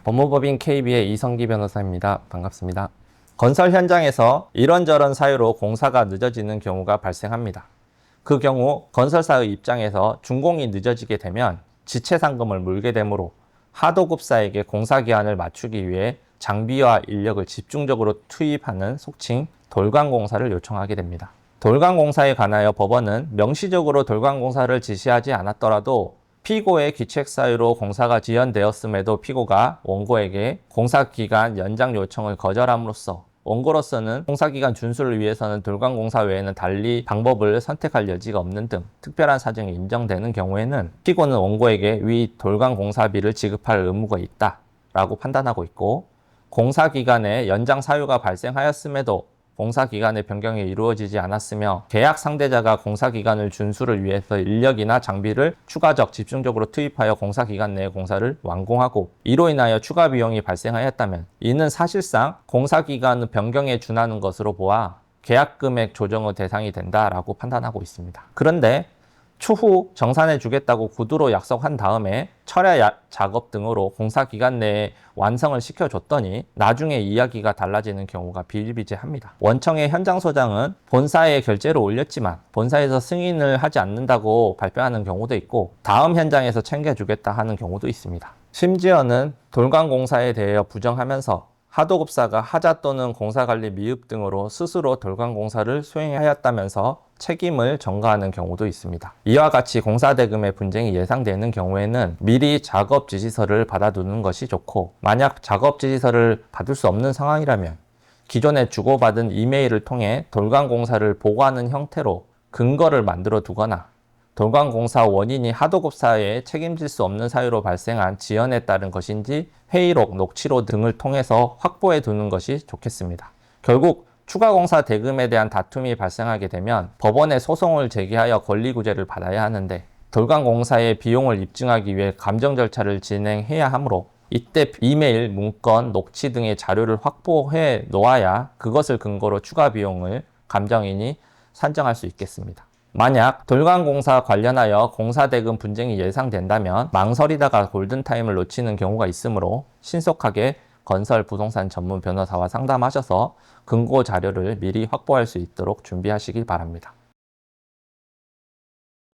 법무법인 KB의 이성기 변호사입니다. 반갑습니다. 건설 현장에서 이런저런 사유로 공사가 늦어지는 경우가 발생합니다. 그 경우 건설사의 입장에서 준공이 늦어지게 되면 지체상금을 물게 되므로 하도급사에게 공사기한을 맞추기 위해 장비와 인력을 집중적으로 투입하는 속칭 돌관공사를 요청하게 됩니다. 돌관공사에 관하여 법원은 명시적으로 돌관공사를 지시하지 않았더라도 피고의 기책 사유로 공사가 지연되었음에도 피고가 원고에게 공사기간 연장 요청을 거절함으로써 원고로서는 공사기간 준수를 위해서는 돌관공사 외에는 달리 방법을 선택할 여지가 없는 등 특별한 사정이 인정되는 경우에는 피고는 원고에게 위 돌관공사비를 지급할 의무가 있다라고 판단하고 있고, 공사기간에 연장 사유가 발생하였음에도 공사기간의 변경이 이루어지지 않았으며 계약 상대자가 공사기간을 준수를 위해서 인력이나 장비를 추가적 집중적으로 투입하여 공사기간 내에 공사를 완공하고 이로 인하여 추가 비용이 발생하였다면 이는 사실상 공사기간 변경에 준하는 것으로 보아 계약금액 조정의 대상이 된다라고 판단하고 있습니다. 그런데 추후 정산해 주겠다고 구두로 약속한 다음에 철야 작업 등으로 공사기간 내에 완성을 시켜줬더니 나중에 이야기가 달라지는 경우가 비일비재합니다. 원청의 현장소장은 본사에 결제를 올렸지만 본사에서 승인을 하지 않는다고 발표하는 경우도 있고, 다음 현장에서 챙겨주겠다 하는 경우도 있습니다. 심지어는 돌관공사에 대해 부정하면서 하도급사가 하자 또는 공사관리 미흡 등으로 스스로 돌관공사를 수행하였다면서 책임을 전가하는 경우도 있습니다. 이와 같이 공사대금의 분쟁이 예상되는 경우에는 미리 작업지시서를 받아두는 것이 좋고, 만약 작업지시서를 받을 수 없는 상황이라면 기존에 주고받은 이메일을 통해 돌관공사를 보고하는 형태로 근거를 만들어 두거나, 돌관공사 원인이 하도급사에 책임질 수 없는 사유로 발생한 지연에 따른 것인지 회의록, 녹취록 등을 통해서 확보해 두는 것이 좋겠습니다. 결국 추가공사 대금에 대한 다툼이 발생하게 되면 법원에 소송을 제기하여 권리구제를 받아야 하는데, 돌관공사의 비용을 입증하기 위해 감정 절차를 진행해야 하므로 이때 이메일, 문건, 녹취 등의 자료를 확보해 놓아야 그것을 근거로 추가 비용을 감정인이 산정할 수 있겠습니다. 만약 돌관공사 관련하여 공사대금 분쟁이 예상된다면 망설이다가 골든타임을 놓치는 경우가 있으므로 신속하게 건설 부동산 전문 변호사와 상담하셔서 근거 자료를 미리 확보할 수 있도록 준비하시기 바랍니다.